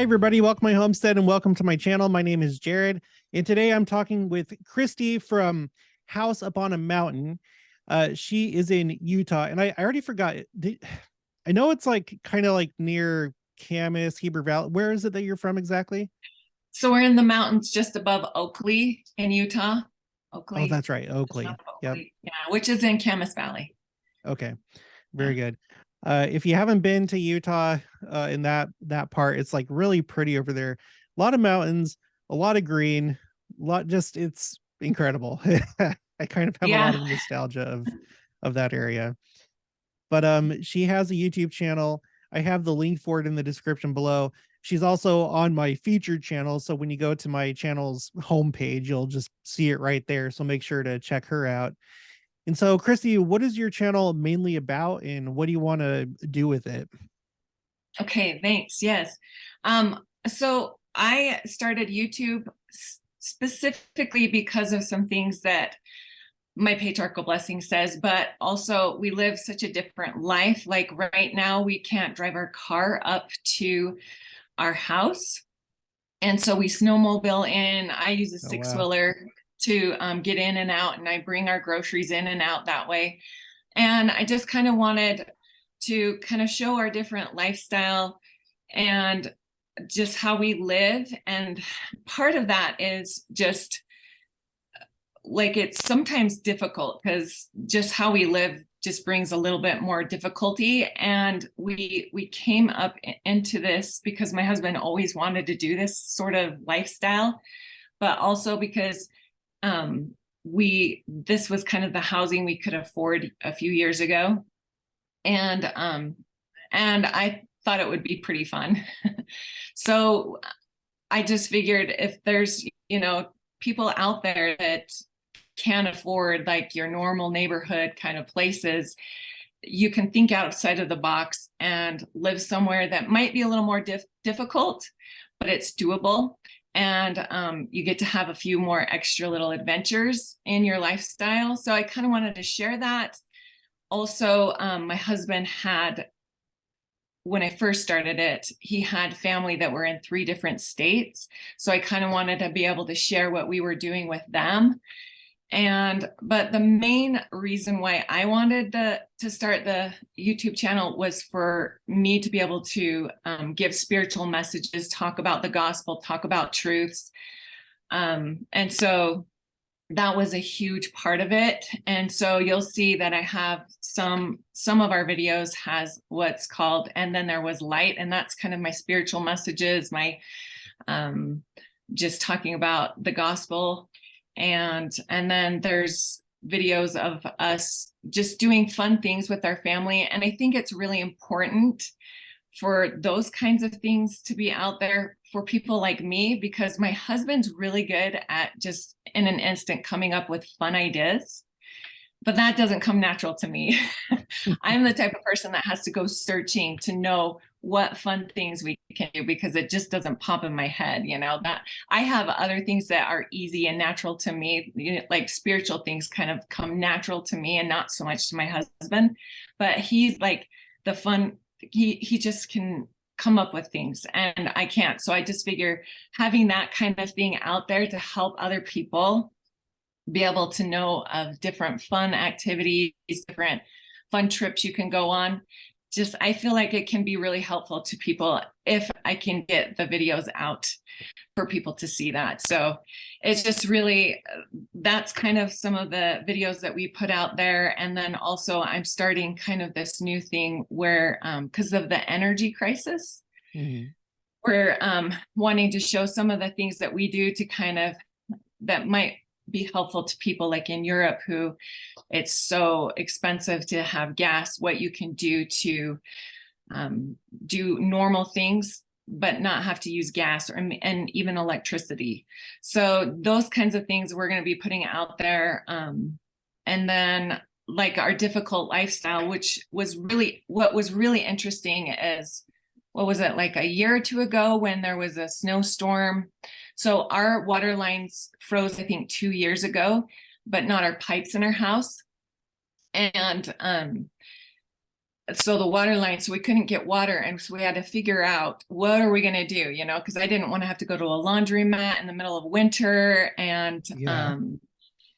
Hi, everybody. Welcome to my homestead and welcome to my channel. My name is Jared, and today I'm talking with Christy from House Up on a Mountain. She is in Utah, and I already forgot. I know it's like kind of like near Camas, Heber Valley. Where is it that you're from exactly? So we're in the mountains just above Oakley in Utah. Oh, Oakley, that's right. just Oakley. south of Yep. Oakley. Yeah, which is in Camas Valley. Okay. Yeah. Very good. If you haven't been to Utah, in that part, it's like really pretty over there. A lot of mountains, a lot of green, a lot just it's incredible. I kind of have a lot Yeah. of nostalgia of that area. But she has a YouTube channel. I have the link for it in the description below. She's also on my featured channel, so when you go to my channel's homepage, you'll just see it right there. So make sure to check her out. And so, Christy, what is your channel mainly about, and what do you want to do with it? Okay, thanks. Yes. So I started YouTube specifically because of some things that my patriarchal blessing says, but also we live such a different life. Like right now, we can't drive our car up to our house. And so we snowmobile in. I use a Oh, wow. six-wheeler to get in and out, and I bring our groceries in and out that way. And I just kind of wanted to kind of show our different lifestyle and just how we live. And part of that is just like it's sometimes difficult because just how we live just brings a little bit more difficulty. And we came up into this because my husband always wanted to do this sort of lifestyle, but also because this was kind of the housing we could afford a few years ago. And I thought it would be pretty fun. So I just figured if there's, people out there that can't afford like your normal neighborhood kind of places, you can think outside of the box and live somewhere that might be a little more difficult, but it's doable. And you get to have a few more extra little adventures in your lifestyle. So I kind of wanted to share that. Also, my husband had, when I first started it, he had family that were in 3 different states. So I kind of wanted to be able to share what we were doing with them. But the main reason why I wanted to start the YouTube channel was for me to be able to give spiritual messages, talk about the gospel, talk about truths. And so that was a huge part of it. And so you'll see that I have some of our videos has what's called, and then there was light, and that's kind of my spiritual messages, my just talking about the gospel. And then there's videos of us just doing fun things with our family. And I think it's really important for those kinds of things to be out there for people like me, because my husband's really good at just in an instant coming up with fun ideas, but that doesn't come natural to me. I'm the type of person that has to go searching to know what fun things we can do, because it just doesn't pop in my head, that I have other things that are easy and natural to me, like spiritual things kind of come natural to me and not so much to my husband. But he's like the fun, he just can come up with things and I can't. So I just figure having that kind of thing out there to help other people be able to know of different fun activities, different fun trips you can go on. Just, I feel like it can be really helpful to people if I can get the videos out for people to see that. So it's just really, that's kind of some of the videos that we put out there. And then also I'm starting kind of this new thing where, because of the energy crisis, we're wanting to show some of the things that we do to kind of, that might be helpful to people like in Europe who it's so expensive to have gas, what you can do to do normal things but not have to use gas and even electricity. So those kinds of things we're going to be putting out there. And then like our difficult lifestyle, which was really, what was really interesting is, what was it, like a year or 2 ago when there was a snowstorm. So our water lines froze, I think 2 years ago, but not our pipes in our house. And so the water line, so we couldn't get water. And so we had to figure out, what are we going to do? You know, because I didn't want to have to go to a laundromat in the middle of winter. Yeah.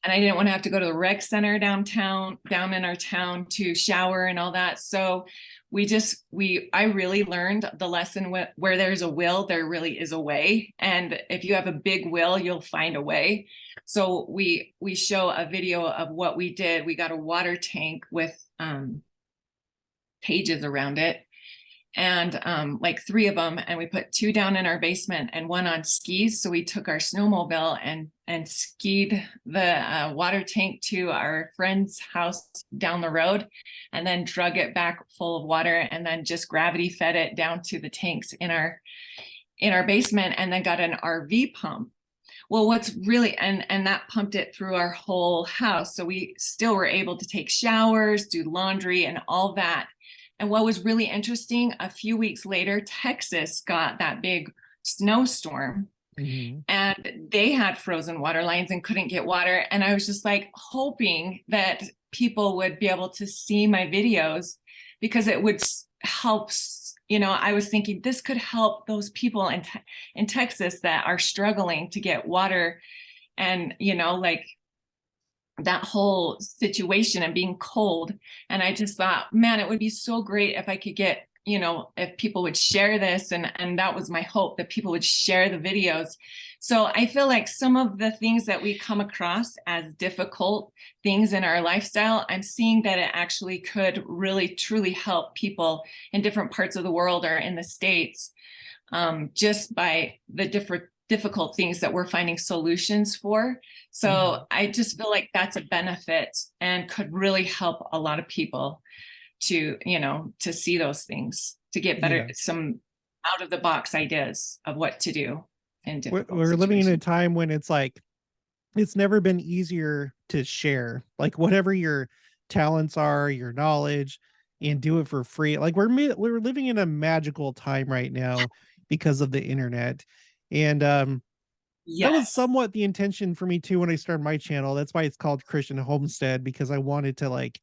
And I didn't want to have to go to the rec center down in our town to shower and all that. So I really learned the lesson where there's a will, there really is a way. And if you have a big will, you'll find a way. So we show a video of what we did. We got a water tank with pages around it, and like 3 of them, and we put 2 down in our basement and 1 on skis. So we took our snowmobile and skied the water tank to our friend's house down the road, and then drug it back full of water, and then just gravity fed it down to the tanks in our basement, and then got an RV pump. Well, what's really, and that pumped it through our whole house. So we still were able to take showers, do laundry and all that. And what was really interesting, a few weeks later, Texas got that big snowstorm, and they had frozen water lines and couldn't get water. And I was just like hoping that people would be able to see my videos, because it would help. You know, I was thinking this could help those people in Texas that are struggling to get water, and, you know, like that whole situation and being cold. And I just thought, man, it would be so great if I could get, you know, if people would share this. And that was my hope, that people would share the videos. So I feel like some of the things that we come across as difficult things in our lifestyle, I'm seeing that it actually could really, truly help people in different parts of the world or in the States, just by the difficult things that we're finding solutions for. So I just feel like that's a benefit and could really help a lot of people to, you know, to see those things, to get better, some out of the box ideas of what to do in difficult We're living in a time when it's like, it's never been easier to share, like whatever your talents are, your knowledge, and do it for free. Like we're living in a magical time right now because of the internet. And that was somewhat the intention for me too when I started my channel. That's why it's called Christian Homestead, because I wanted to, like,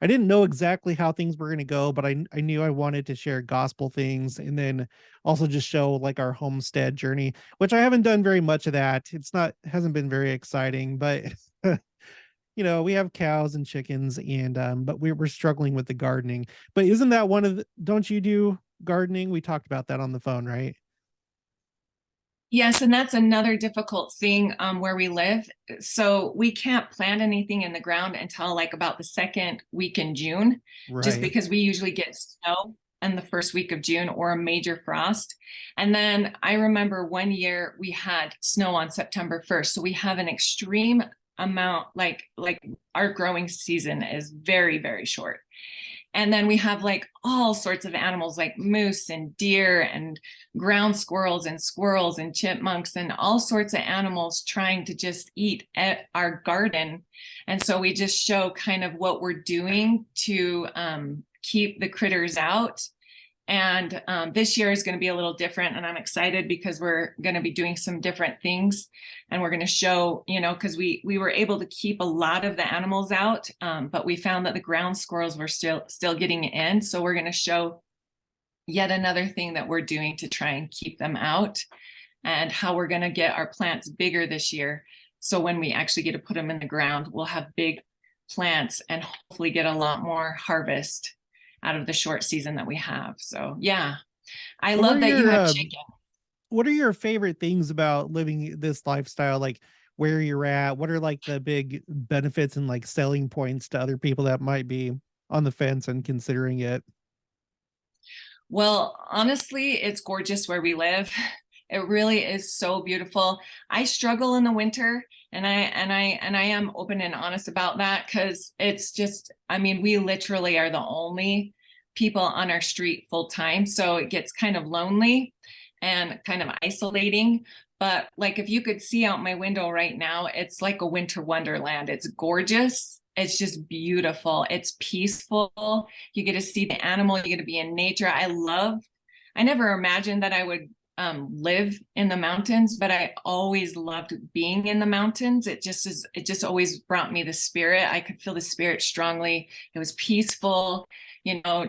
I didn't know exactly how things were going to go, but I knew I wanted to share gospel things, and then also just show like our homestead journey, which I haven't done very much of that. Hasn't been very exciting, but you know, we have cows and chickens, and but we're struggling with the gardening. But isn't that one of the, don't you do gardening? We talked about that on the phone, right? Yes, and that's another difficult thing where we live. So we can't plant anything in the ground until like about the 2nd week in June, just Right. because we usually get snow in the 1st week of June or a major frost. And then I remember one year we had snow on September 1st. So we have an extreme amount, like our growing season is very, very short. And then we have like all sorts of animals like moose and deer and ground squirrels and chipmunks and all sorts of animals trying to just eat at our garden. And so we just show kind of what we're doing to keep the critters out. And this year is going to be a little different, and I'm excited because we're going to be doing some different things, and we're going to show, you know, because we were able to keep a lot of the animals out, but we found that the ground squirrels were still getting in. So we're going to show yet another thing that we're doing to try and keep them out, and how we're going to get our plants bigger this year. So when we actually get to put them in the ground, we'll have big plants and hopefully get a lot more harvest out of the short season that we have. So yeah, I love that you have chicken. What are your favorite things about living this lifestyle? Like where you're at, what are like the big benefits and like selling points to other people that might be on the fence and considering it? Well, honestly, it's gorgeous where we live. It really is so beautiful. I struggle in the winter, and I am open and honest about that, because it's just, I mean, we literally are the only people on our street full time. So it gets kind of lonely and kind of isolating. But like, if you could see out my window right now, it's like a winter wonderland. It's gorgeous. It's just beautiful. It's peaceful. You get to see the animal, you get to be in nature. I never imagined that I would live in the mountains, but I always loved being in the mountains. It just always brought me the spirit. I could feel the spirit strongly. It was peaceful,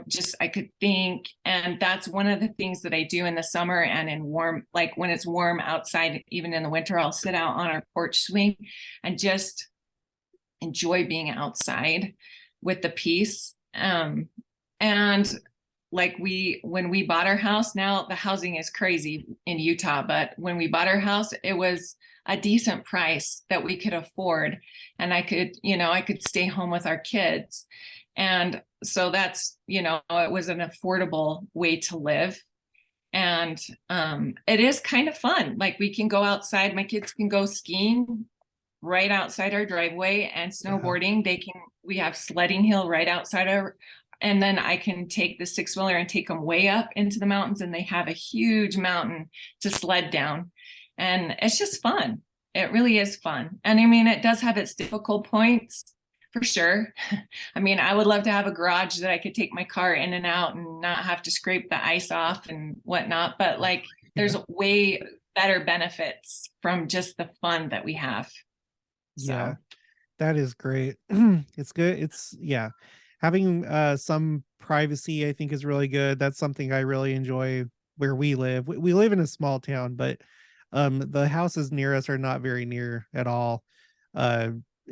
just I could think. And that's one of the things that I do in the summer and in warm, like when it's warm outside, even in the winter, I'll sit out on our porch swing and just enjoy being outside with the peace. And like when we bought our house, now the housing is crazy in Utah, but when we bought our house, it was a decent price that we could afford. And I could stay home with our kids. And so that's, it was an affordable way to live. And it is kind of fun. Like we can go outside, my kids can go skiing right outside our driveway and snowboarding. We have sledding hill right outside and then I can take the 6-wheeler and take them way up into the mountains, and they have a huge mountain to sled down. And it's just fun. It really is fun. And I mean, it does have its difficult points for sure. I mean, I would love to have a garage that I could take my car in and out and not have to scrape the ice off and whatnot. But like, there's way better benefits from just the fun that we have. Yeah, that is great. It's good. Having some privacy, I think, is really good. That's something I really enjoy where we live. We live in a small town, but the houses near us are not very near at all.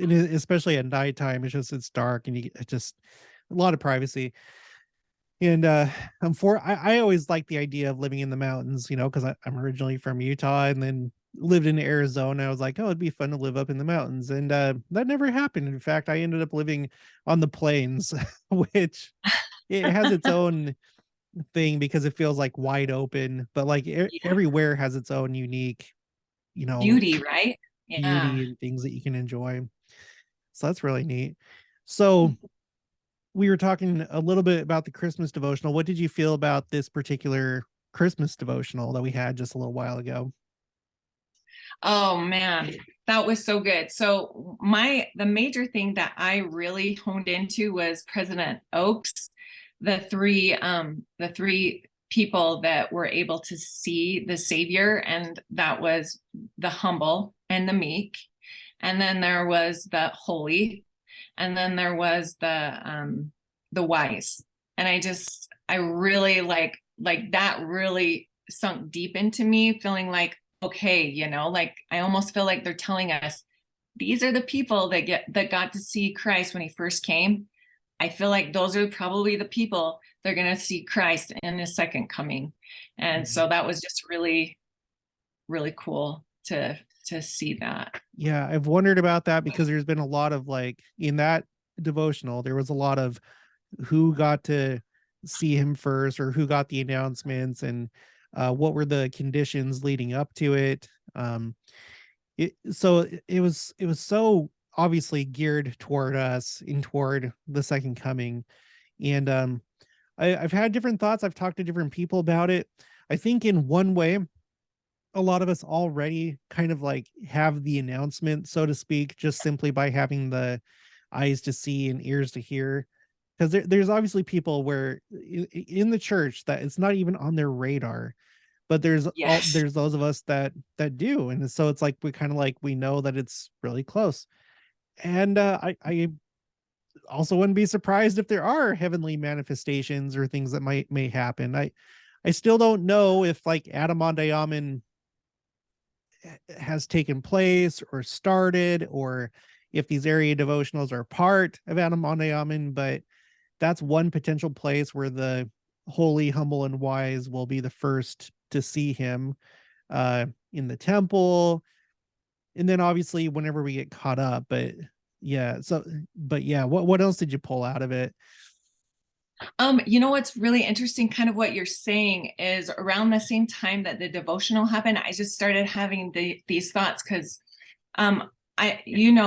Especially at nighttime, it's dark and you get just a lot of privacy. And I always like the idea of living in the mountains, because I'm originally from Utah and then lived in Arizona. I was like, oh, it'd be fun to live up in the mountains. And that never happened. In fact, I ended up living on the plains, which it has its own thing because it feels like wide open, but like everywhere has its own unique, beauty, right? Beauty and things that you can enjoy. So that's really neat. So we were talking a little bit about the Christmas devotional. What did you feel about this particular Christmas devotional that we had just a little while ago? Oh man, that was so good. So the major thing that I really honed into was President Oaks, the three people that were able to see the Savior, and that was the humble and the meek, and then there was the holy, and then there was the wise. And I really like that really sunk deep into me, feeling like, okay, like I almost feel like they're telling us these are the people that got to see Christ when he first came. I feel like those are probably the people they're going to see Christ in his second coming. And so that was just really, really cool to see that. Yeah, I've wondered about that because there's been a lot of like in that devotional, there was a lot of who got to see him first or who got the announcements and what were the conditions leading up to it. It was so obviously geared toward us and toward the second coming. And I've had different thoughts. I've talked to different people about it. I think in one way, a lot of us already kind of like have the announcement, so to speak, just simply by having the eyes to see and ears to hear. Because there's obviously people where in the church that it's not even on their radar, but there's those of us that do, and so it's like we know that it's really close. And I also wouldn't be surprised if there are heavenly manifestations or things that may happen. I still don't know if like Adam has taken place or started, or if these area devotionals are part of Adam, but that's one potential place where the holy, humble, and wise will be the first to see him in the temple. And then obviously whenever we get caught up, but what else did you pull out of it? What's really interesting, kind of what you're saying, is around the same time that the devotional happened, I just started having these thoughts because the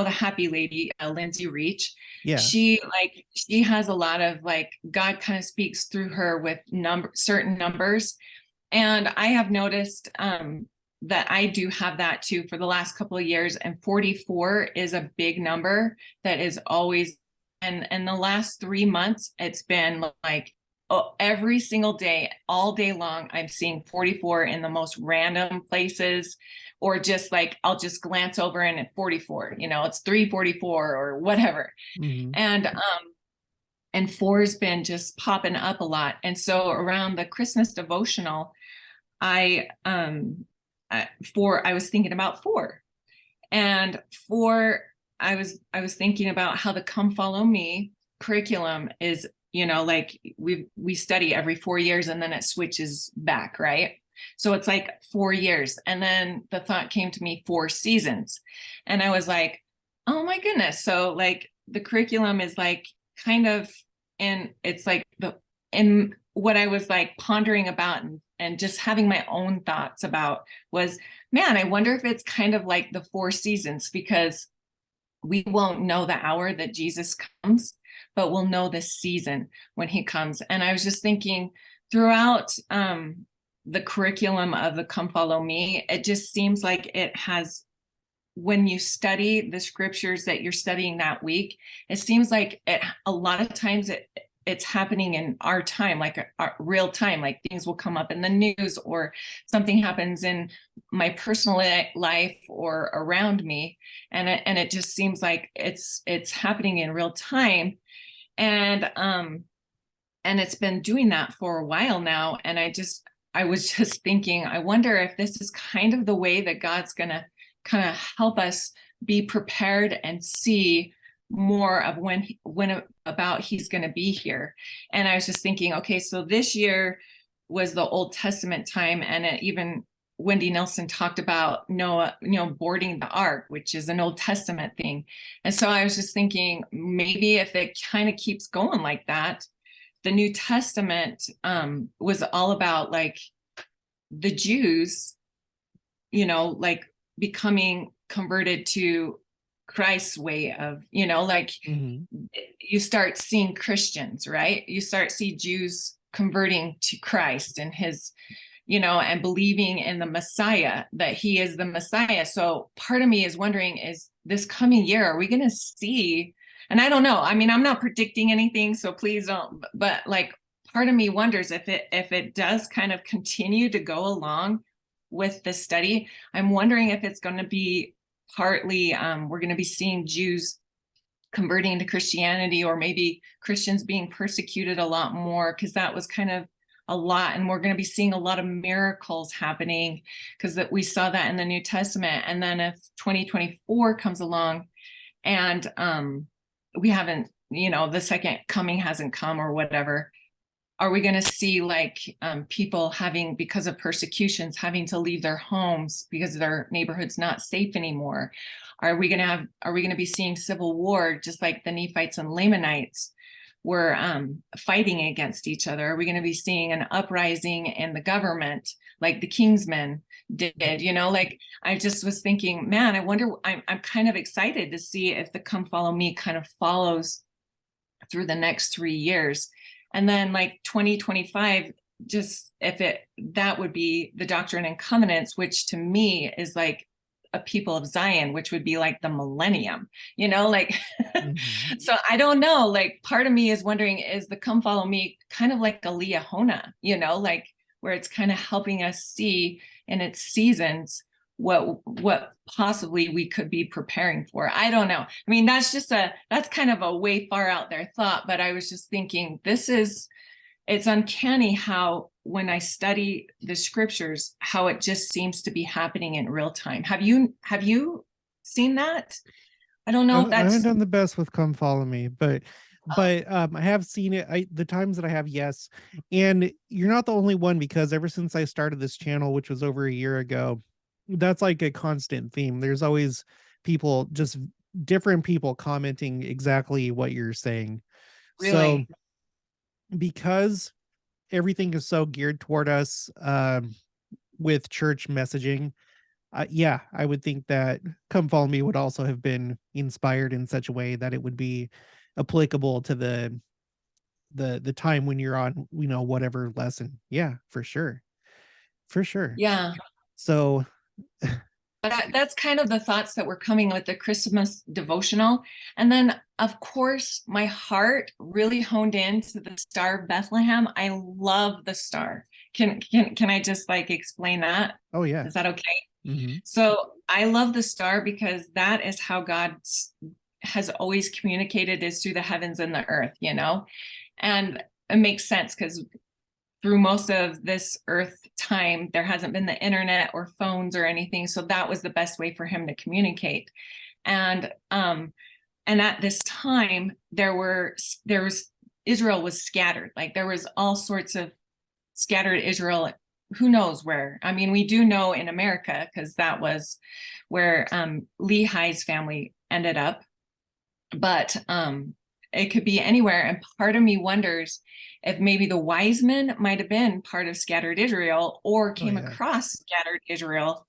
happy lady, Lindsay Reach. Yeah. She has a lot of like God kind of speaks through her with certain numbers. And I have noticed that I do have that too for the last couple of years. And 44 is a big number that is always, and in the last 3 months, it's been like every single day, all day long, I'm seeing 44 in the most random places, or just like, I'll just glance over and at 44, it's 344 or whatever. Mhm. And 4's been just popping up a lot. And so around the Christmas devotional, I was thinking about 4. And 4, I was thinking about how the Come Follow Me curriculum is, like we study every 4 years and then it switches back, right? So it's like 4 years. And then the thought came to me, 4 seasons. And I was like, oh my goodness. So like the curriculum is like kind of, and it's like and what I was like pondering about and just having my own thoughts about was, man, I wonder if it's kind of like the 4 seasons, because we won't know the hour that Jesus comes, but we'll know the season when he comes. And I was just thinking throughout the curriculum of the Come Follow Me, it just seems like it has, when you study the scriptures that you're studying that week, it seems like a lot of times it's happening in our time, like our real time, like things will come up in the news or something happens in my personal life or around me. And it just seems like it's happening in real time. And it's been doing that for a while now. And I was just thinking, I wonder if this is kind of the way that God's going to kind of help us be prepared and see more of when about he's going to be here. And I was just thinking, okay, so this year was the Old Testament time, and even Wendy Nelson talked about Noah, boarding the ark, which is an Old Testament thing. And so I was just thinking, maybe if it kind of keeps going like that, the New Testament was all about like the Jews, like becoming converted to Christ's way of, like Mhm. you start seeing Christians, right? You start see Jews converting to Christ and his, and believing in the Messiah, that he is the Messiah. So part of me is wondering, is this coming year, are we going to see, and I don't know, I mean, I'm not predicting anything, so please don't, but like part of me wonders if it does kind of continue to go along with the study, I'm wondering if it's going to be partly we're going to be seeing Jews converting to Christianity, or maybe Christians being persecuted a lot more, because that was kind of a lot, and we're going to be seeing a lot of miracles happening because that we saw that in the New Testament. And then if 2024 comes along and we haven't, the second coming hasn't come or whatever, are we going to see like people having, because of persecutions, having to leave their homes because their neighborhood's not safe anymore? Are we going to be seeing civil war, just like the Nephites and Lamanites were fighting against each other? Are we going to be seeing an uprising in the government like the Kingsmen did? Like I just was thinking, man, I wonder, I'm kind of excited to see if the Come Follow Me kind of follows through the next 3 years. And then like 2025, just that would be the Doctrine and Covenants, which to me is like a people of Zion, which would be like the millennium, like, Mhm. so I don't know, like part of me is wondering, is the Come Follow Me kind of like a Liahona, like where it's kind of helping us see in its seasons what possibly we could be preparing for. I don't know. I mean, that's kind of a way far out there thought, but I was just thinking, it's uncanny how when I study the scriptures, how it just seems to be happening in real time. Have you seen that? I don't know if I haven't that's done the best with Come Follow Me, but I have seen it. The times that I have, yes. And you're not the only one, because ever since I started this channel, which was over a year ago, that's like a constant theme. There's always people, just different people commenting exactly what you're saying. So really. because everything is so geared toward us with church messaging, yeah, I would think that Come Follow Me would also have been inspired in such a way that it would be applicable to the time when you're on, whatever lesson. Yeah, for sure. For sure. Yeah. So that's kind of the thoughts that were coming with the Christmas devotional. And then, of course, my heart really honed into the Star of Bethlehem. I love the star. Can I just like explain that? Oh yeah. Is that okay? Hmm. So I love the star because that is how God has always communicated, is through the heavens and the earth, you know? And it makes sense because through most of this earth time, there hasn't been the internet or phones or anything. So that was the best way for him to communicate. And at this time, there was Israel was scattered. Like there was all sorts of scattered Israel, who knows where. I mean, we do know in America, because that was where Lehi's family ended up. But it could be anywhere. And part of me wonders if maybe the wise men might have been part of scattered Israel, or came across scattered Israel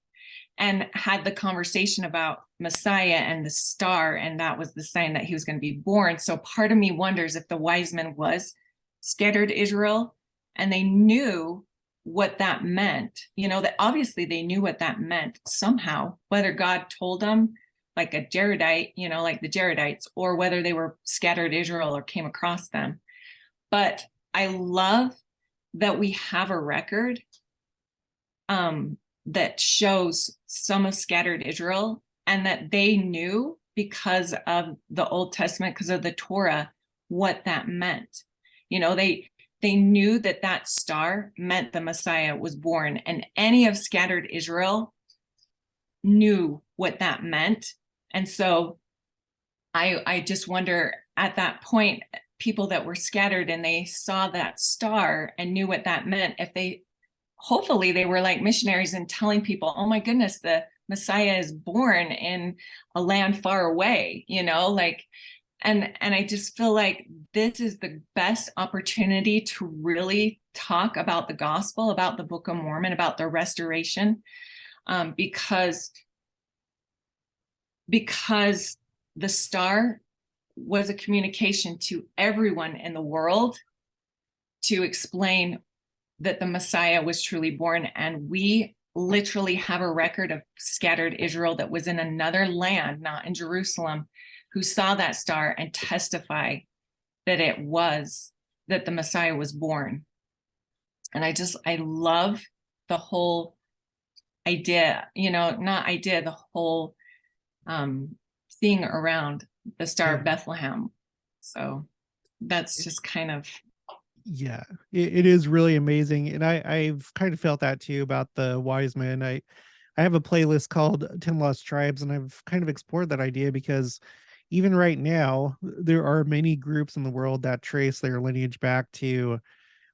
and had the conversation about Messiah and the star, and that was the sign that he was going to be born. So part of me wonders if the wise men was scattered Israel, and they knew what that meant, you know, that obviously they knew what that meant somehow, whether God told them, like a Jaredite, you know, like the Jaredites, or whether they were scattered Israel or came across them. But I love that we have a record that shows some of scattered Israel, and that they knew, because of the Old Testament, because of the Torah, what that meant. You know, they knew that that star meant the Messiah was born, and any of scattered Israel knew what that meant. And so I just wonder, at that point, people that were scattered and they saw that star and knew what that meant, if they, hopefully they were like missionaries and telling people, oh my goodness, the Messiah is born in a land far away, you know, like, and I just feel like this is the best opportunity to really talk about the gospel, about the Book of Mormon, about the restoration, because the star was a communication to everyone in the world to explain that the Messiah was truly born. And we literally have a record of scattered Israel that was in another land, not in Jerusalem, who saw that star and testify that that the Messiah was born. And I love the whole idea, you know, not idea, the whole thing around the Star of Bethlehem. So that's just kind of, yeah, it is really amazing. And I've kind of felt that too about the wise men. I have a playlist called 10 Lost Tribes, and I've kind of explored that idea because even right now, there are many groups in the world that trace their lineage back to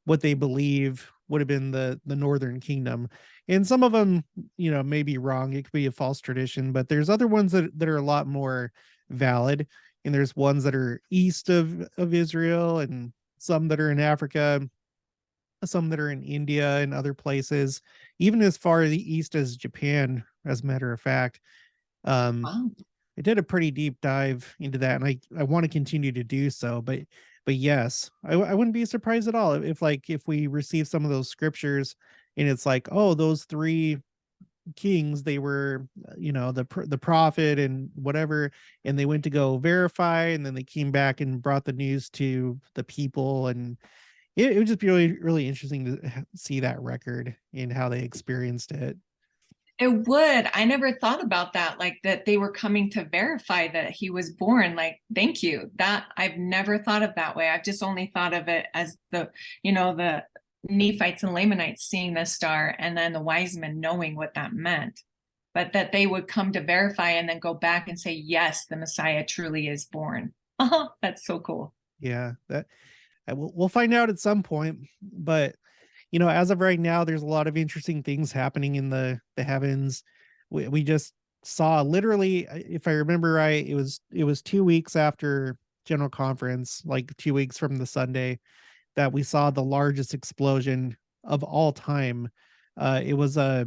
what they believe would have been the Northern Kingdom. And some of them, you know, may be wrong. It could be a false tradition, but there's other ones that are a lot more valid. And there's ones that are east of Israel, and some that are in Africa, some that are in India and other places, even as far east as Japan, as a matter of fact. wow. I did a pretty deep dive into that, and I want to continue to do so. But yes, I wouldn't be surprised at all if we receive some of those scriptures, and it's like, oh, those three kings, they were, you know, the prophet and whatever, and they went to go verify, and then they came back and brought the news to the people, and it would just be really, really interesting to see that record and how they experienced it. It would. I never thought about that, like that they were coming to verify that he was born. Like, thank you. That I've never thought of that way. I've just only thought of it as the, you know, the Nephites and Lamanites seeing the star, and then the wise men knowing what that meant. But that they would come to verify and then go back and say, yes, the Messiah truly is born. Oh, that's so cool. Yeah, that we'll find out at some point, but you know, as of right now, there's a lot of interesting things happening in the heavens. We just saw, literally, if I remember right, it was 2 weeks after General Conference, like 2 weeks from the Sunday, that we saw the largest explosion of all time. It was a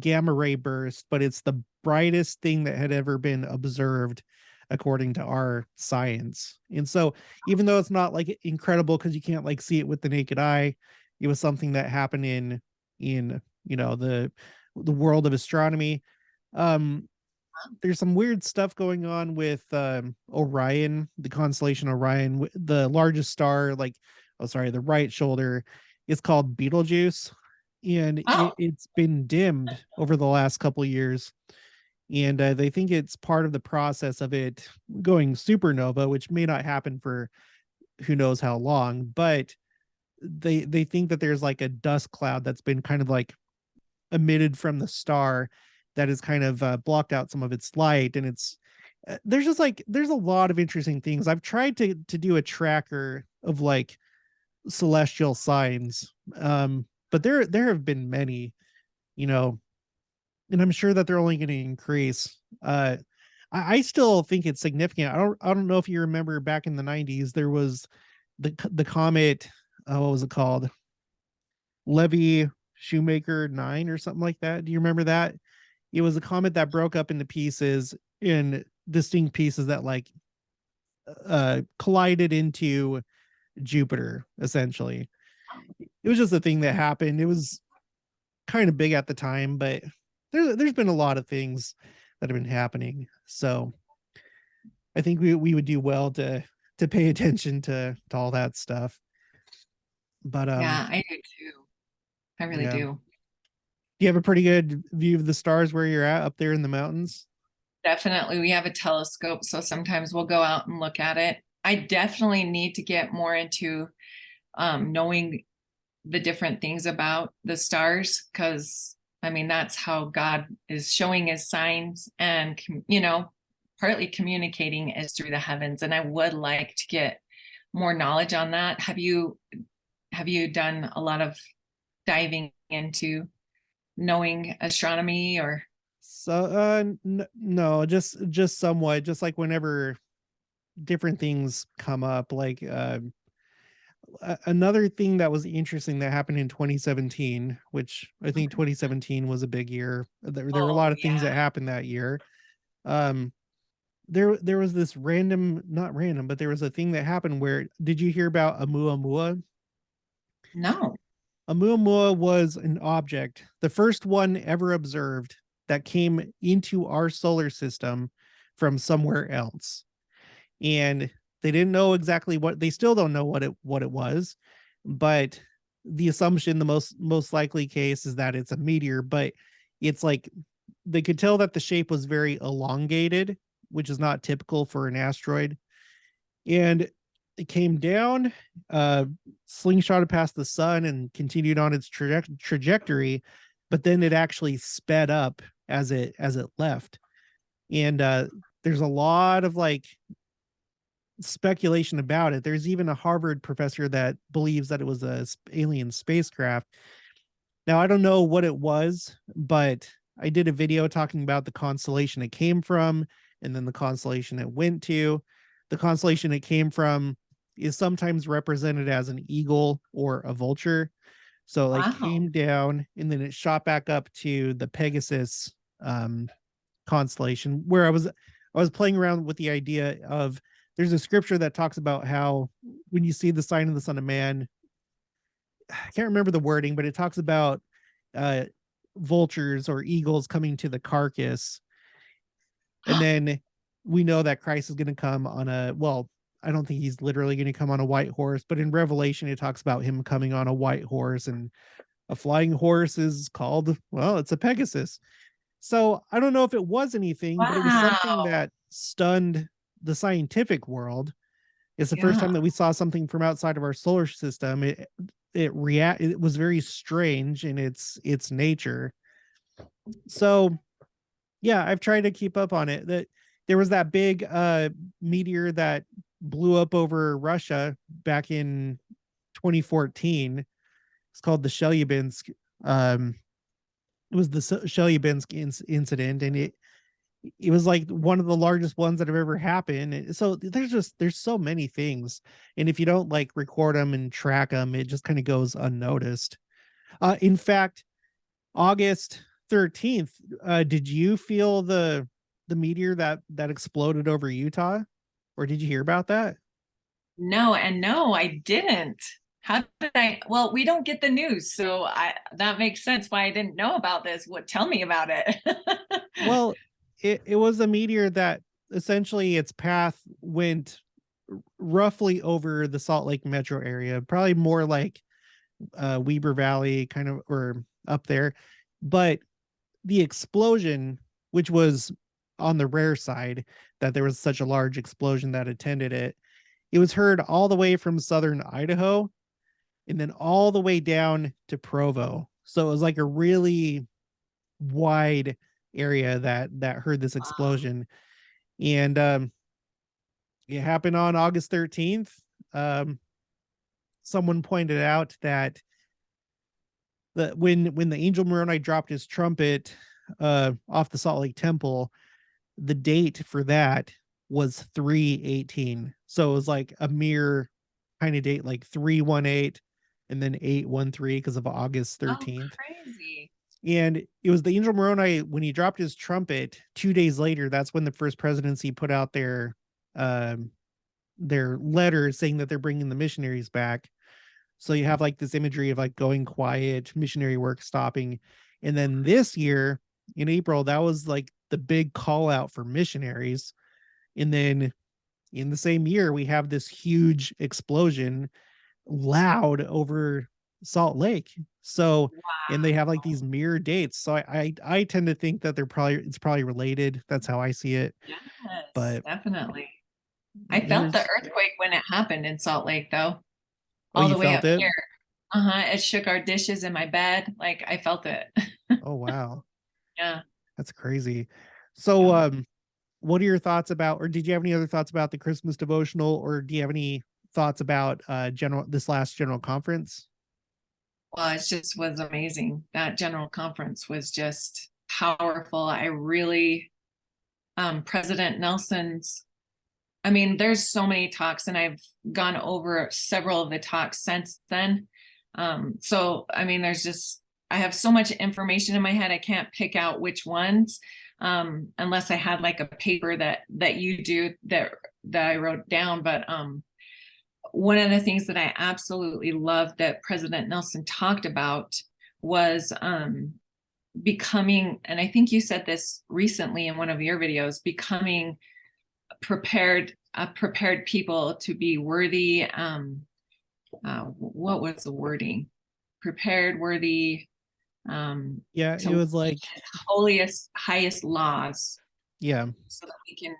gamma ray burst, but it's the brightest thing that had ever been observed according to our science. And so, even though it's not like incredible because you can't like see it with the naked eye, it was something that happened in you know, the world of astronomy. Um, there's some weird stuff going on with Orion, the constellation Orion, the largest star, like, oh, sorry, the right shoulder is called Betelgeuse, and Oh, it's been dimmed over the last couple of years. And they think it's part of the process of it going supernova, which may not happen for who knows how long, but they think that there's like a dust cloud that's been kind of like emitted from the star that has kind of blocked out some of its light, and it's there's just like there's a lot of interesting things. I've tried to do a tracker of like celestial signs, but there have been many, you know, and I'm sure that they're only going to increase. I still think it's significant. I don't know if you remember back in the 90s there was the comet, what was it called, Levy Shoemaker 9 or something like that. Do you remember that? It was a comet that broke up into pieces, in distinct pieces that like collided into Jupiter essentially. It was just a thing that happened. It was kind of big at the time, but there's been a lot of things that have been happening. So I think we would do well to pay attention to all that stuff. But yeah, I do too. I really yeah. do. Do you have a pretty good view of the stars where you're at up there in the mountains? Definitely. We have a telescope, so sometimes we'll go out and look at it. I definitely need to get more into knowing the different things about the stars, because I mean, that's how God is showing his signs and, partly communicating is through the heavens. And I would like to get more knowledge on that. Have you done a lot of diving into knowing astronomy or? So no, just somewhat, just like whenever different things come up, like another thing that was interesting that happened in 2017, which I think 2017 was a big year. There were a Oh, lot of things yeah. that happened that year. Um, there was this random, not random, but there was a thing that happened where, did you hear about Oumuamua? No. Oumuamua was an object, the first one ever observed, that came into our solar system from somewhere else. And they didn't know exactly what, they still don't know what it was, but the assumption, the most likely case is that it's a meteor, but it's like they could tell that the shape was very elongated, which is not typical for an asteroid. And it came down, uh slingshotted past the sun and continued on its trajectory, but then it actually sped up as it left. And there's a lot of like speculation about it. There's even a Harvard professor that believes that it was a alien spacecraft. Now, I don't know what it was, but I did a video talking about the constellation it came from and then the constellation it went to. The constellation it came from is sometimes represented as an eagle or a vulture. So like Wow. came down and then it shot back up to the Pegasus constellation, where I was playing around with the idea of, there's a scripture that talks about how when you see the sign of the Son of Man, I can't remember the wording, but it talks about uh vultures or eagles coming to the carcass. And then we know that Christ is going to come on a, well, I don't think he's literally going to come on a white horse, but in Revelation it talks about him coming on a white horse, and a flying horse is called, well, it's a Pegasus. So I don't know if it was anything, but it was something Wow. that stunned the scientific world. It's the first Yeah. time that we saw something from outside of our solar system. It was very strange in its nature. So yeah, I've tried to keep up on it. That there was that big meteor that blew up over Russia back in 2014. It's called the Chelyabinsk. It was the Chelyabinsk incident, and it was like one of the largest ones that have ever happened. So there's so many things, and if you don't like record them and track them, it just kind of goes unnoticed. In fact, August 13th, did you feel the meteor that exploded over Utah, or did you hear about that? No, and no, I didn't. How did well, we don't get the news, so that makes sense why I didn't know about this. What, tell me about it. Well, it was a meteor that essentially its path went roughly over the Salt Lake metro area, probably more like Weber Valley kind of, or up there. But the explosion, which was on the rare side that there was such a large explosion that attended it, it was heard all the way from southern Idaho and then all the way down to Provo. So it was like a really wide area that heard this Wow. explosion. And it happened on August 13th. Um, Someone pointed out that when the angel Moroni dropped his trumpet off the Salt Lake Temple, the date for that was 3/18. So it was like a mere kind of date, like 3/18 and then 8/13 because of August Oh, 13th. crazy. And it was the angel Moroni when he dropped his trumpet 2 days later. That's when the first presidency put out um, their letter saying that they're bringing the missionaries back. So you have like this imagery of like going quiet, missionary work stopping. And then this year in April, that was like the big call out for missionaries. And then in the same year, we have this huge explosion loud over Salt Lake. So, and they have like these Wow. mirror dates. So I tend to think that it's probably related. That's how I see it. Yes, But definitely. I felt the there's earthquake when it happened in Salt Lake, though, oh, all you the way felt up it? here. Uh-huh. It shook our dishes in my bed. Like, I felt it. Oh wow. Yeah. That's crazy. So Yeah. what are your thoughts about, or did you have any other thoughts about the Christmas devotional, or do you have any thoughts about this last general conference? Well, it just was amazing. That general conference was just powerful. I really, President Nelson's, I mean, there's so many talks, and I've gone over several of the talks since then. So, I mean, I have so much information in my head, I can't pick out which ones, unless I had like a paper that you do that I wrote down. But one of the things that I absolutely loved that President Nelson talked about was becoming, and I think you said this recently in one of your videos, becoming prepared people to be worthy. What was the wording? Prepared, worthy, Yeah, it to was like, holiest, highest laws, yeah, so that we can,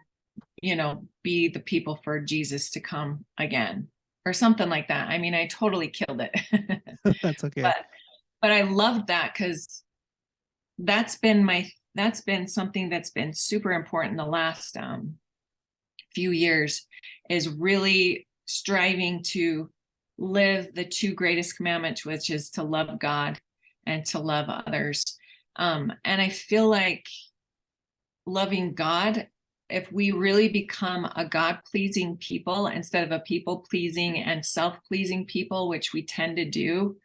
be the people for Jesus to come again, or something like that. I mean, I totally killed it. that's okay. but but I loved that, because that's been something that's been super important the last few years, is really striving to live the two greatest commandments, which is to love God and to love others. And I feel like loving God, if we really become a God pleasing people instead of a people pleasing and self pleasing people, which we tend to do,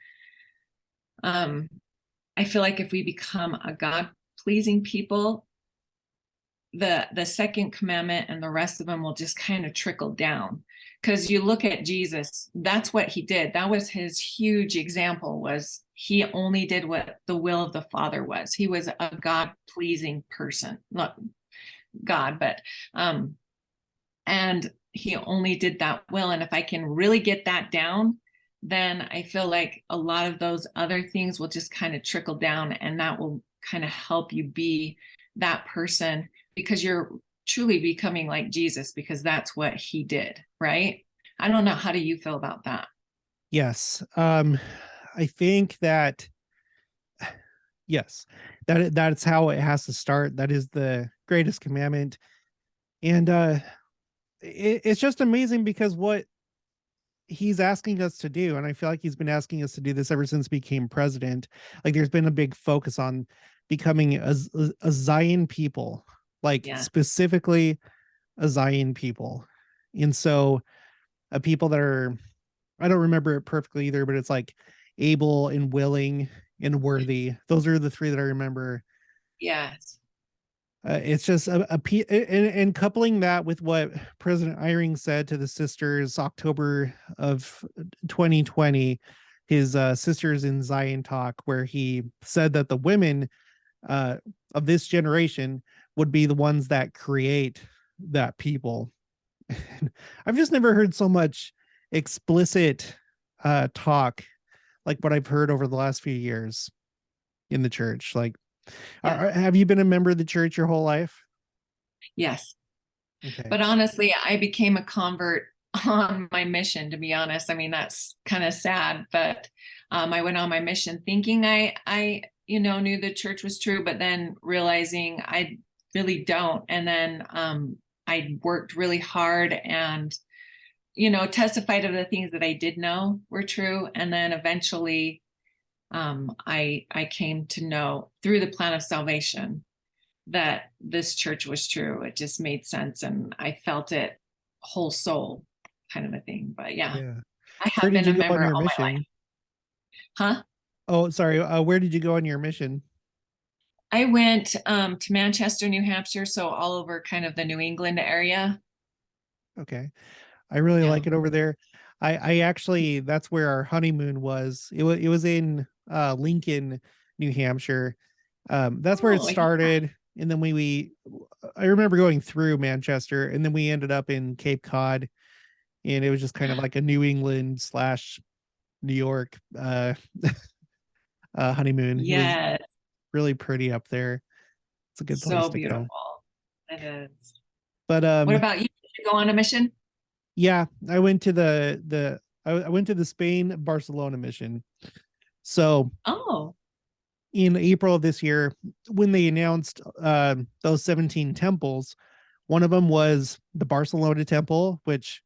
um, I feel like if we become a God pleasing people, the second commandment and the rest of them will just kind of trickle down. Because you look at Jesus, that's what he did. That was his huge example, was he only did what the will of the Father was. He was a God pleasing person, not God, but and he only did that will. And if I can really get that down, then I feel like a lot of those other things will just kind of trickle down, and that will kind of help you be that person, because you're truly becoming like Jesus, because that's what he did, right? I don't know. How do you feel about that? Yes. I think that yes, that's how it has to start. That is the greatest commandment. And it's just amazing because what he's asking us to do, and I feel like he's been asking us to do this ever since he became president. Like there's been a big focus on becoming a Zion people, like Yeah. specifically a Zion people. And so a people that are, I don't remember it perfectly either, but it's like able and willing and worthy. Those are the three that I remember. Yes. It's just and coupling that with what President Eyring said to the sisters October of 2020, his Sisters in Zion talk, where he said that the women uh, of this generation would be the ones that create that people. I've just never heard so much explicit talk like what I've heard over the last few years in the church. Like, Yeah. have you been a member of the church your whole life? Yes. Okay. But honestly, I became a convert on my mission, to be honest. I mean, that's kind of sad, but I went on my mission thinking I knew the church was true, but then realizing I really don't. And then I worked really hard and, testified of the things that I did know were true. And then eventually I came to know through the plan of salvation that this church was true. It just made sense. And I felt it whole soul kind of a thing. But yeah, Yeah. I Where have did been you a go on member your all my life. mission? Huh? Oh, sorry. Where did you go on your mission? I went to Manchester, New Hampshire. So all over kind of the New England area. Okay. I really Yeah. like it over there. I actually, that's where our honeymoon was. It was in Lincoln, New Hampshire. That's where it Oh, yeah. started. And then I remember going through Manchester, and then we ended up in Cape Cod, and it was just kind of like a New England slash New York honeymoon. It was Yes. really pretty up there. It's a good place So to go. beautiful. It is. But What about you? Did you go on a mission? yeah, I went to I went to the Spain Barcelona mission. So Oh. in April of this year, when they announced those 17 temples, one of them was the Barcelona temple, which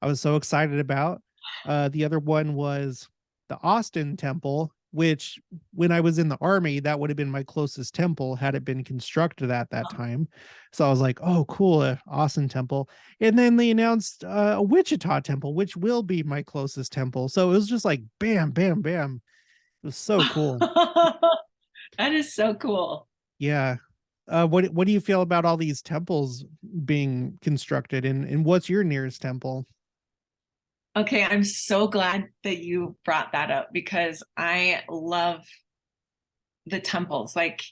I was so excited about. The other one was the Austin temple, which when I was in the army, that would have been my closest temple had it been constructed at that time. So I was like, oh, cool, Austin temple. And then they announced a Wichita temple, which will be my closest temple. So it was just like bam, bam, bam. It was so cool. That is so cool. Yeah. What do you feel about all these temples being constructed, and what's your nearest temple? Okay, I'm so glad that you brought that up because I love the temples, like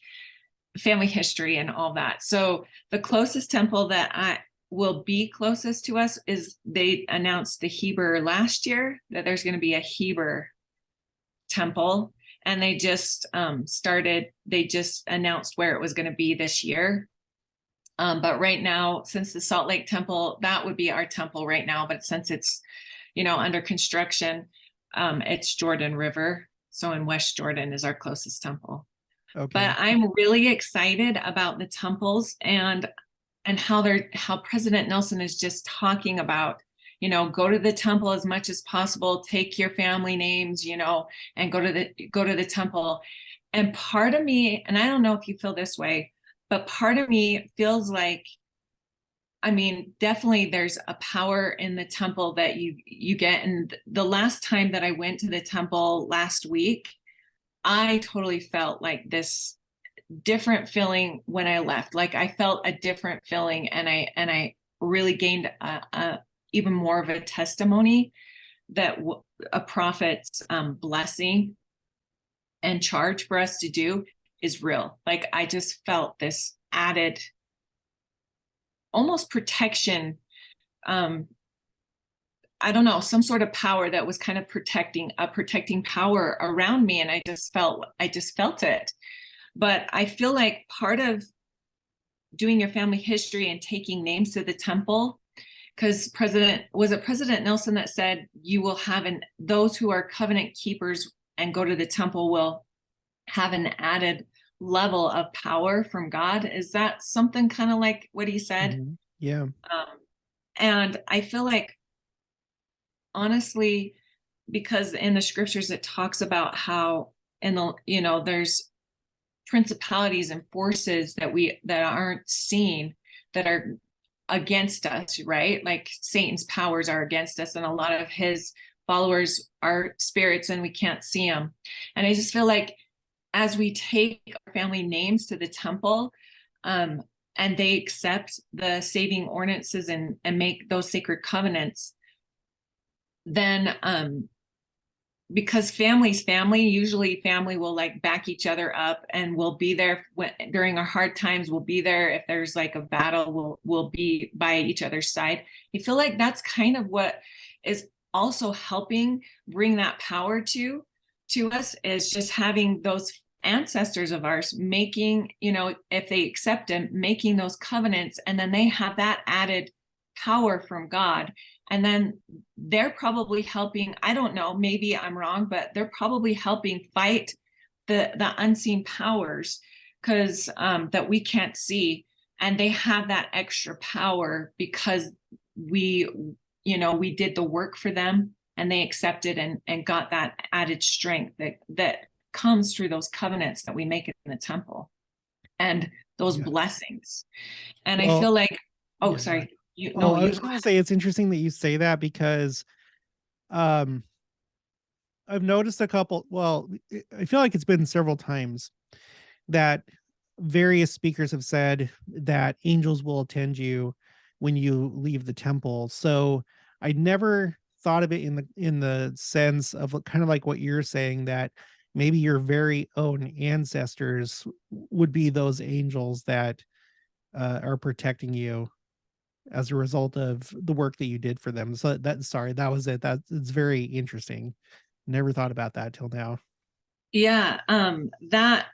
family history and all that. So the closest temple that I will be closest to us is they announced the Heber last year that there's going to be a Heber temple, and they just announced where it was going to be this year. But right now, since the Salt Lake temple, that would be our temple right now, but since it's under construction, it's Jordan River. So in West Jordan is our closest temple. Okay. But I'm really excited about the temples and how President Nelson is just talking about, go to the temple as much as possible, take your family names, and go to the temple. And part of me, and I don't know if you feel this way, but part of me feels like, I mean, definitely there's a power in the temple that you get. And the last time that I went to the temple last week, I totally felt like this different feeling when I left. Like I felt a different feeling, and I really gained a even more of a testimony that a prophet's blessing and charge for us to do is real. Like I just felt this added almost protection. I don't know, some sort of power that was kind of protecting power around me. And I just felt it. But I feel like part of doing your family history and taking names to the temple, because President Nelson that said you will have those who are covenant keepers and go to the temple will have an added level of power from God. Is that something kind of like what he said? Mm-hmm. Yeah. And I feel like, honestly, because in the scriptures it talks about how there's principalities and forces that aren't seen that are against us, right? Like Satan's powers are against us, and a lot of his followers are spirits and we can't see them. And I just feel like as we take our family names to the temple, and they accept the saving ordinances and make those sacred covenants, then because family's family, usually family will like back each other up and will be there during our hard times. We'll be there if there's like a battle, we'll be by each other's side. I feel like that's kind of what is also helping bring that power to us, is just having those ancestors of ours making, you know, if they accept them, making those covenants, and then they have that added power from God. And then they're probably helping, I don't know, maybe I'm wrong, but they're probably helping fight the unseen powers, because that we can't see. And they have that extra power because we, you know, we did the work for them, and they accepted and got that added strength that comes through those covenants that we make in the temple and those blessings. And I feel like, oh, sorry. I was going to say, it's interesting that you say that, because I've noticed a couple, well, I feel like it's been several times that various speakers have said that angels will attend you when you leave the temple. So I never thought of it in the sense of kind of like what you're saying, that maybe your very own ancestors would be those angels that are protecting you as a result of the work that you did for them. So that was it. It's very interesting. Never thought about that till now. Yeah. That,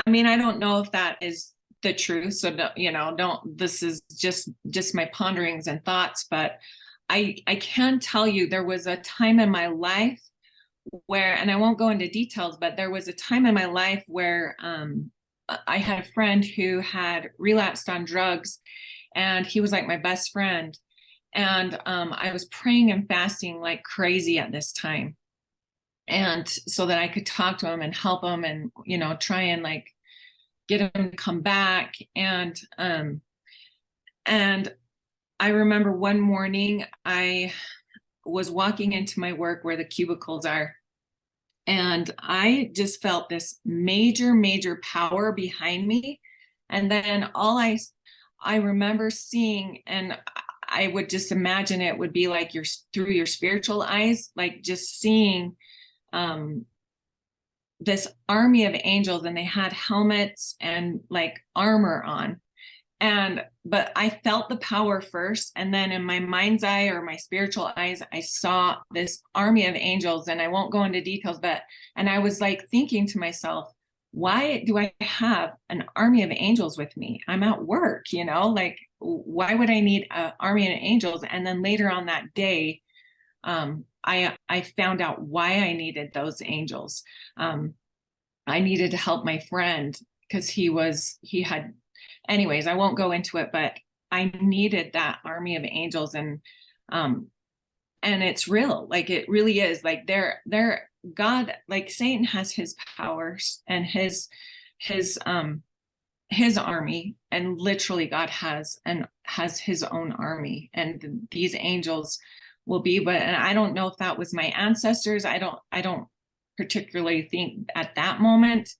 I mean, I don't know if that is the truth. So, you know, this is just my ponderings and thoughts, but I can tell you there was a time in my life where, and I won't go into details, but there was a time in my life where I had a friend who had relapsed on drugs, and he was like my best friend. And I was praying and fasting like crazy at this time. And so that I could talk to him and help him and, you know, try and like get him to come back. And I remember one morning I was walking into my work where the cubicles are, and I just felt this major power behind me. And then all I remember seeing, and I would just imagine it would be like through your spiritual eyes, like just seeing this army of angels, and they had helmets and like armor on. But I felt the power first, and then in my mind's eye or my spiritual eyes, I saw this army of angels, and I won't go into details, and I was like thinking to myself, why do I have an army of angels with me? I'm at work, you know, like, why would I need an army of angels? And then later on that day, I found out why I needed those angels. I needed to help my friend because he had, anyways, I won't go into it, but I needed that army of angels. And it's real, like it really is, like they're God, like Satan has his powers and his army, and literally God has his own army, and these angels will be, and I don't know if that was my ancestors. I don't particularly think at that moment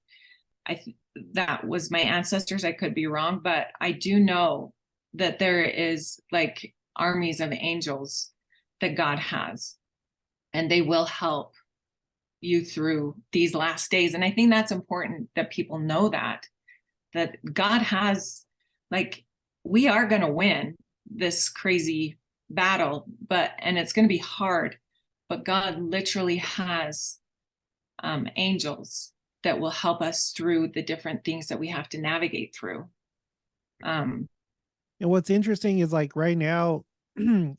that was my ancestors. I could be wrong, but I do know that there is like armies of angels that God has, and they will help you through these last days. And I think that's important that people know that God has, like, we are going to win this crazy battle, and it's going to be hard, but God literally has angels that will help us through the different things that we have to navigate through. And what's interesting is, like, right now,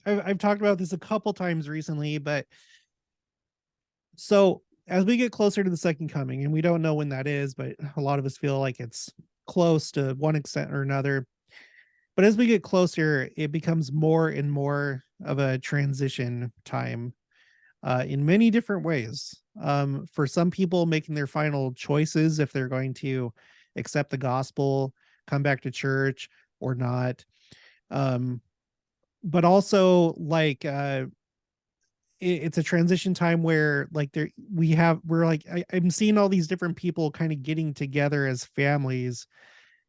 I've talked about this a couple times recently, but so as we get closer to the second coming, and we don't know when that is, but a lot of us feel like it's close to one extent or another. But as we get closer, it becomes more and more of a transition time in many different ways. For some people, making their final choices if they're going to accept the gospel, come back to church or not. But also, like, it's a transition time where, like, I'm seeing all these different people kind of getting together as families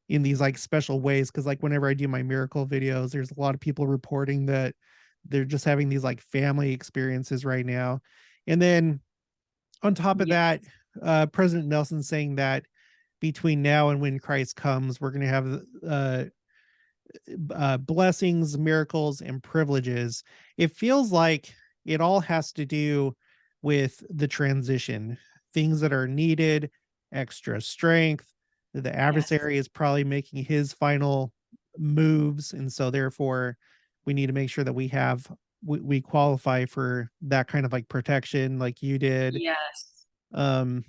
in these like special ways. Cause like whenever I do my miracle videos, there's a lot of people reporting that they're just having these like family experiences right now. And then on top of Yeah. that, President Nelson saying that between now and when Christ comes, we're going to have blessings, miracles, and privileges. It feels like it all has to do with the transition, things that are needed, extra strength. The Yes. adversary is probably making his final moves. And so, therefore, we need to make sure that we qualify for that kind of like protection, like you did. Yes. Um,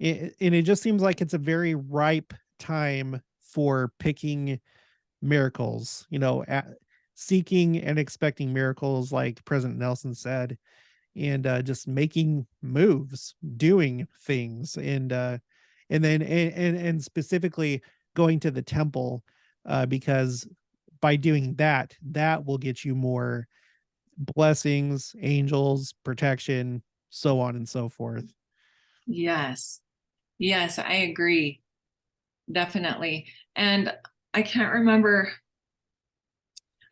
and it just seems like it's a very ripe time for picking miracles, seeking and expecting miracles, like President Nelson said, and just making moves, doing things, and then and specifically going to the temple, because by doing that, that will get you more blessings, angels, protection, so on and so forth. Yes. Yes, I agree. Definitely. And I can't remember.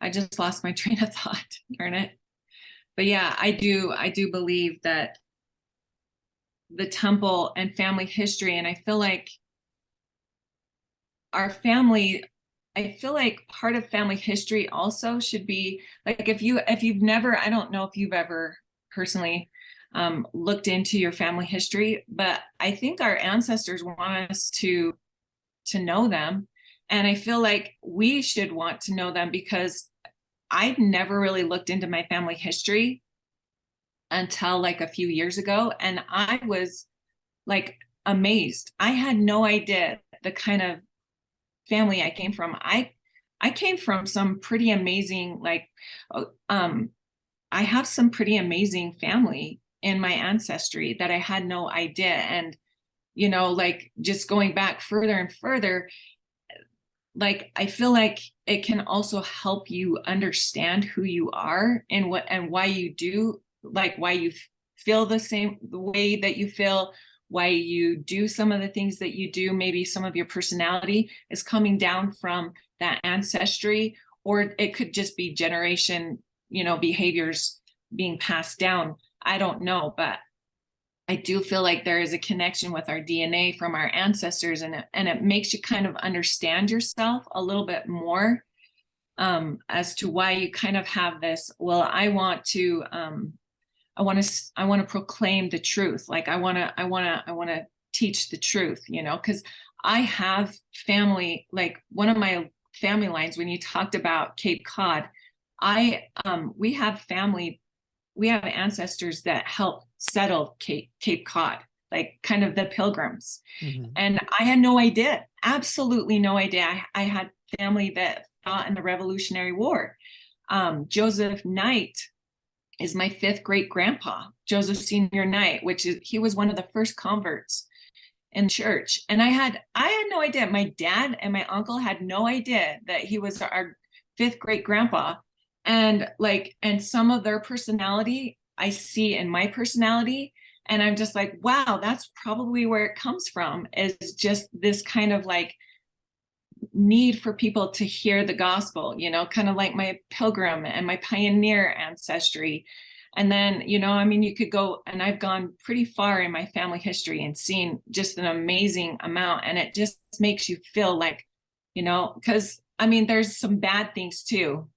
I just lost my train of thought. Darn it. But yeah, I do believe that the temple and family history, and I feel like our family, I feel like part of family history also should be like, if you've never, I don't know if you've ever personally looked into your family history, but I think our ancestors want us to know them. And I feel like we should want to know them, because I'd never really looked into my family history until like a few years ago. And I was like amazed. I had no idea the kind of family I came from. I came from some pretty amazing, like, um, I have some pretty amazing family in my ancestry that I had no idea. And, like just going back further and further, like I feel like it can also help you understand who you are and what and why you do, like why you feel the way that you feel, why you do some of the things that you do. Maybe some of your personality is coming down from that ancestry, or it could just be generation, behaviors being passed down. I don't know, but I do feel like there is a connection with our DNA from our ancestors, and it makes you kind of understand yourself a little bit more, as to why you kind of have this. Well, I want to proclaim the truth. Like I want to teach the truth, because I have family. Like one of my family lines, when you talked about Cape Cod, we have family, we have ancestors that helped settle Cape Cod, like kind of the pilgrims. Mhm. And I had no idea, absolutely no idea. I had family that fought in the Revolutionary War. Joseph Knight is my fifth great grandpa, Joseph Senior Knight, he was one of the first converts in church. And I had no idea. My dad and my uncle had no idea that he was our fifth great grandpa. And some of their personality I see in my personality. And I'm just like, wow, that's probably where it comes from, is just this kind of like need for people to hear the gospel, kind of like my pilgrim and my pioneer ancestry. And then, you could go, and I've gone pretty far in my family history and seen just an amazing amount. And it just makes you feel like, because there's some bad things too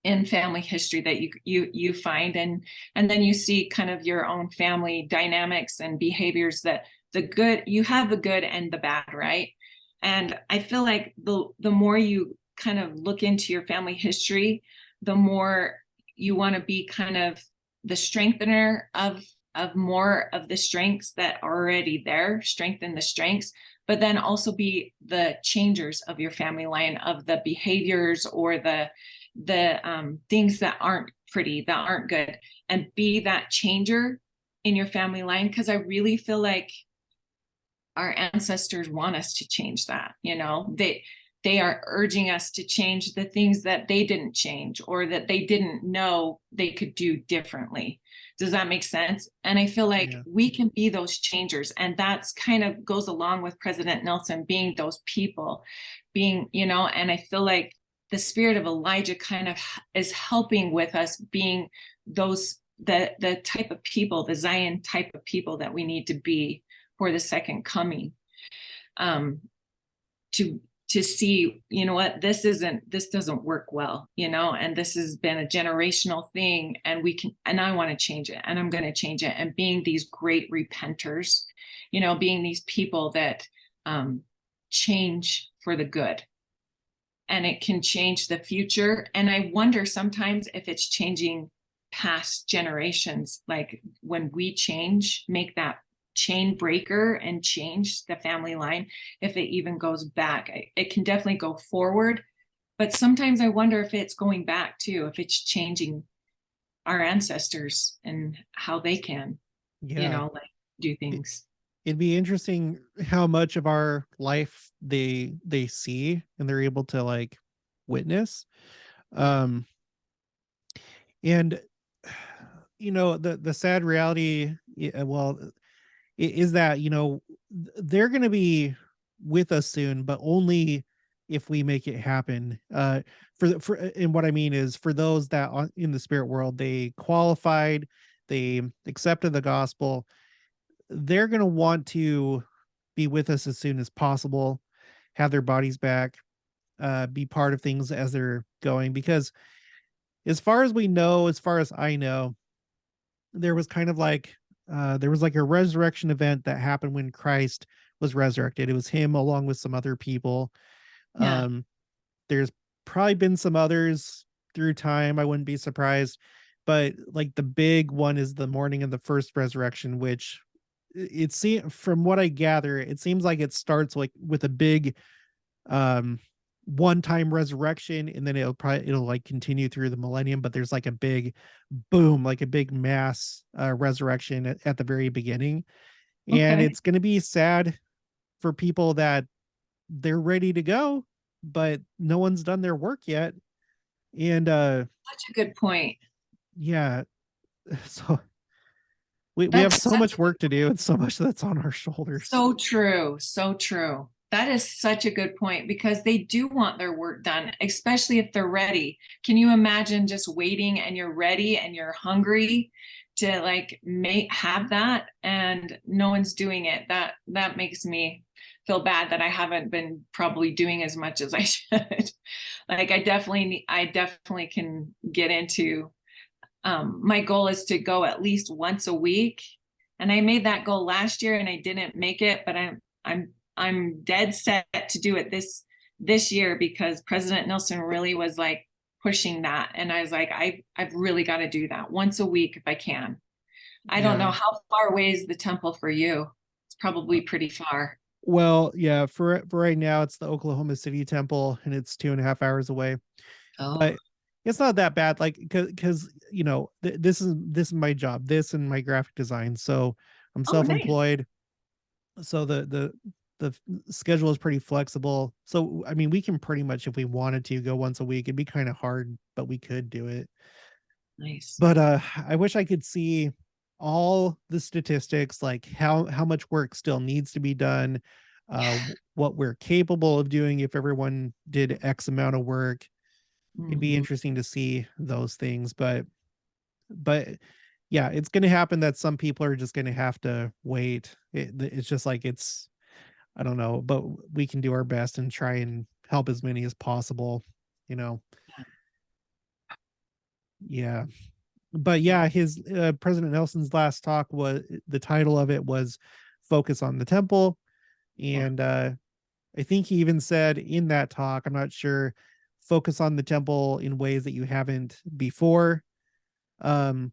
in family history that you find, and then you see kind of your own family dynamics and behaviors, that you have the good and the bad, right? And I feel like the more you kind of look into your family history, the more you want to be kind of the strengthener of more of the strengths that are already there, strengthen the strengths, but then also be the changers of your family line, of the behaviors or the things that aren't pretty, that aren't good, and be that changer in your family line. Because I really feel like our ancestors want us to change that. They are urging us to change the things that they didn't change, or that they didn't know they could do differently. Does that make sense? And I feel like Yeah. we can be those changers. And that's kind of goes along with President Nelson being those people, being, and I feel like the spirit of Elijah kind of is helping with us being those, the type of people, the Zion type of people that we need to be for the second coming. To see, what, this doesn't work well, and this has been a generational thing, and I want to change it, and I'm going to change it, and being these great repenters, being these people that change for the good, and it can change the future. And I wonder sometimes if it's changing past generations, like when we change, make that chain breaker and change the family line, if it even goes back. It can definitely go forward, but sometimes I wonder if it's going back too, if it's changing our ancestors and how they can, like do things. It'd be interesting how much of our life they see and they're able to like witness. And the sad reality, well, is that they're going to be with us soon, but only if we make it happen. And what I mean is, for those that in the spirit world, they qualified, they accepted the gospel, they're going to want to be with us as soon as possible, have their bodies back, be part of things as they're going. Because as far as we know, as far as I know, there was kind of like there was like a resurrection event that happened when Christ was resurrected. It was him along with some other people. Yeah. There's probably been some others through time. I wouldn't be surprised. But like the big one is the morning of the first resurrection, which it seems, from what I gather, it seems like it starts like with a big one-time resurrection, and then it'll like continue through the millennium, but there's like a big boom, like a big mass resurrection at the very beginning. And Okay. it's going to be sad for people that they're ready to go, but no one's done their work yet. And Such a good point. yeah, so we have That's so such much work to do, and so much that's on our shoulders. so true. So true. That is such a good point, because they do want their work done, especially if they're ready. Can you imagine just waiting and you're ready and you're hungry to like have that, and no one's doing it? That makes me feel bad that I haven't been probably doing as much as I should. Like I definitely can get into, my goal is to go at least once a week. And I made that goal last year and I didn't make it, but I'm dead set to do it this year, because President Nelson really was like pushing that. And I was like, I've really got to do that once a week if I can. I don't know, Yeah. how far away is the temple for you? It's probably pretty far. Well, yeah, for right now, it's the Oklahoma City temple, and it's 2.5 hours away. Oh, But it's not that bad, like, because this is my job, this and my graphic design, so I'm oh, nice. self-employed, so the schedule is pretty flexible. So I mean, we can pretty much, if we wanted to, go once a week. It'd be kind of hard, but we could do it. Nice. But I wish I could see all the statistics, like how much work still needs to be done, what we're capable of doing if everyone did X amount of work. It'd be Mhm. interesting to see those things. But yeah, it's going to happen that some people are just going to have to wait. It's just like, it's, I don't know, but we can do our best and try and help as many as possible, you know. Yeah. But Yeah. yeah, his President Nelson's last talk, was the title of it was Focus on the Temple. Yeah. And I think he even said in that talk, I'm not sure, focus on the temple in ways that you haven't before. um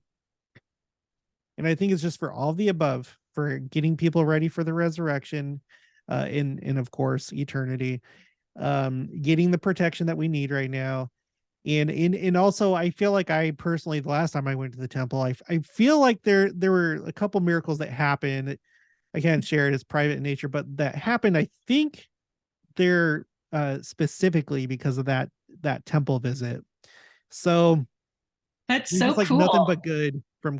and I think it's just for all the above, for getting people ready for the resurrection, in of course eternity, getting the protection that we need right now. And also, I feel like, I personally, the last time I went to the temple, I feel like there were a couple miracles that happened. I can't share it, as private in nature, but that happened. I think they're specifically because of that temple visit. So That's there's so just like nothing cool. but good. from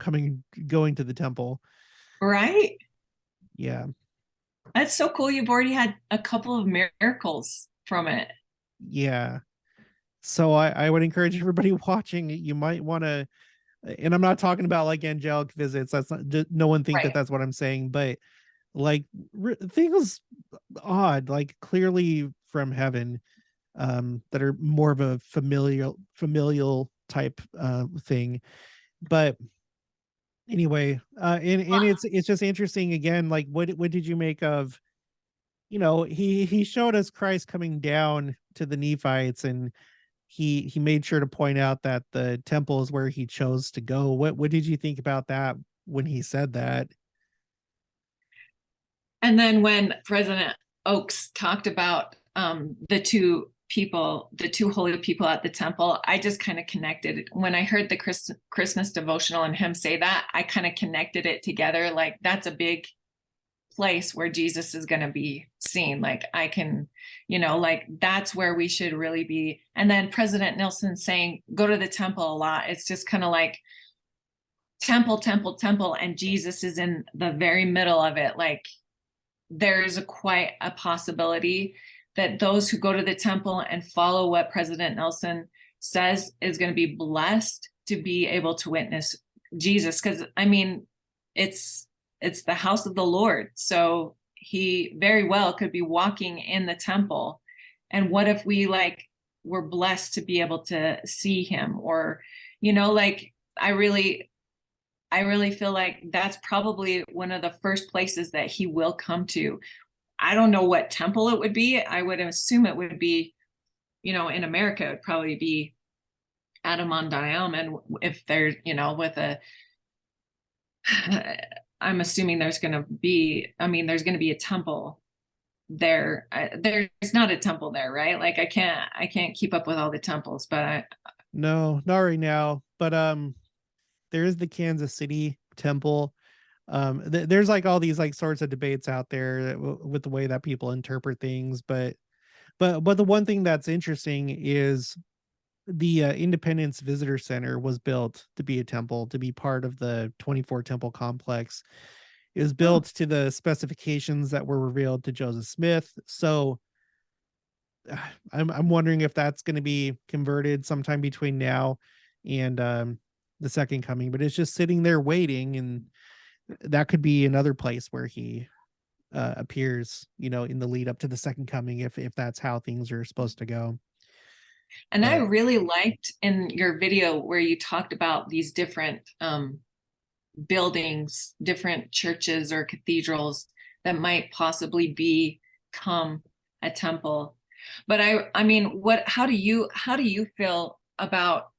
going to the temple. Right? Yeah. That's so cool. You've already had a couple of miracles from it. Yeah. So I would encourage everybody watching, you might want to, and I'm not talking about like angelic visits. That's not, no one think that Right. that's what I'm saying, but like things odd, like clearly from heaven, that are more of a familial type thing. But anyway, and it's just interesting again, like what did you make of, he showed us Christ coming down to the Nephites, and he made sure to point out that the temple is where he chose to go. What did you think about that when he said that? And then when President Oaks talked about the two holy people at the temple, I just kind of connected. When I heard the Christmas devotional and him say that, I kind of connected it together. Like, that's a big place where Jesus is going to be seen. Like, I can, like, that's where we should really be. And then President Nelson saying, go to the temple a lot. It's just kind of like temple, temple, temple. And Jesus is in the very middle of it. Like, there's quite a possibility that those who go to the temple and follow what President Nelson says is going to be blessed to be able to witness Jesus. Because I mean, it's the house of the Lord. So he very well could be walking in the temple. And what if we were blessed to be able to see him? Or, like, I really feel like that's probably one of the first places that he will come to. I don't know what temple it would be. I would assume it would be, in America, it would probably be Adam-on-Diam. And if there's, with I'm assuming there's going to be a temple there. There's not a temple there, right? Like, I can't keep up with all the temples, but No, not right now. But there is the Kansas City temple. There's like all these like sorts of debates out there with the way that people interpret things, but the one thing that's interesting is the Independence Visitor Center was built to be a temple, to be part of the 24 temple complex. It was built to the specifications that were revealed to Joseph Smith. So I'm wondering if that's going to be converted sometime between now and the second coming, but it's just sitting there waiting, and that could be another place where he appears, in the lead up to the second coming, if that's how things are supposed to go. And I really liked in your video where you talked about these different buildings, different churches or cathedrals that might possibly become a temple. But I mean, how do you feel about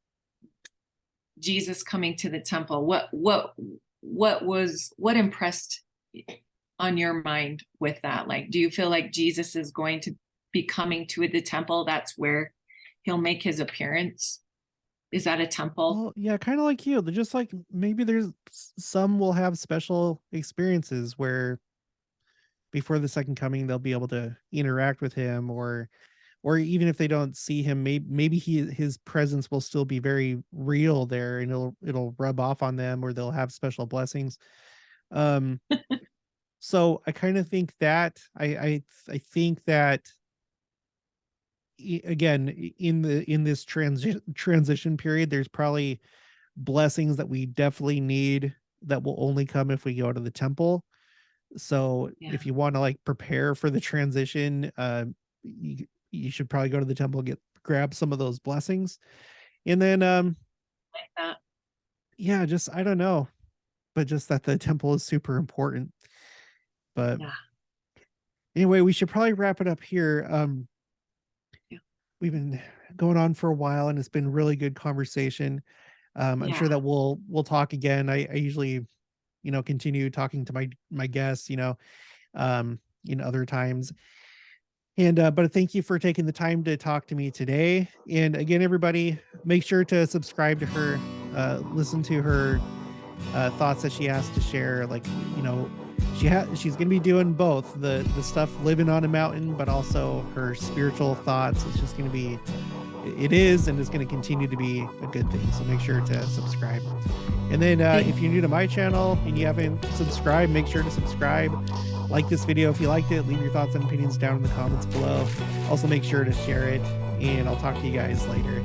Jesus coming to the temple? What impressed on your mind with that? Like, do you feel like Jesus is going to be coming to the temple? That's where he'll make his appearance. Is that a temple? Well, yeah, kind of like you. They're just like, maybe there's some will have special experiences where before the second coming they'll be able to interact with him, or even if they don't see him, maybe his presence will still be very real there, and it'll rub off on them, or they'll have special blessings. So I kind of think that I think that again, in this transition period, there's probably blessings that we definitely need that will only come if we go to the temple. So if you want to like prepare for the transition, you should probably go to the temple, grab some of those blessings. And then like that. Yeah, just I don't know, but just that the temple is super important. But anyway, we should probably wrap it up here. We've been going on for a while, and it's been really good conversation. I'm sure that we'll talk again. I usually, continue talking to my guests, other times. And but thank you for taking the time to talk to me today. And again, everybody, make sure to subscribe to her, listen to her thoughts that she has to share. Like, she's gonna be doing both the stuff living on a mountain, but also her spiritual thoughts. It's just gonna be, it is, and it's gonna continue to be a good thing. So make sure to subscribe. And then if you're new to my channel and you haven't subscribed, make sure to subscribe. Like this video if you liked it. Leave your thoughts and opinions down in the comments below. Also make sure to share it, and I'll talk to you guys later.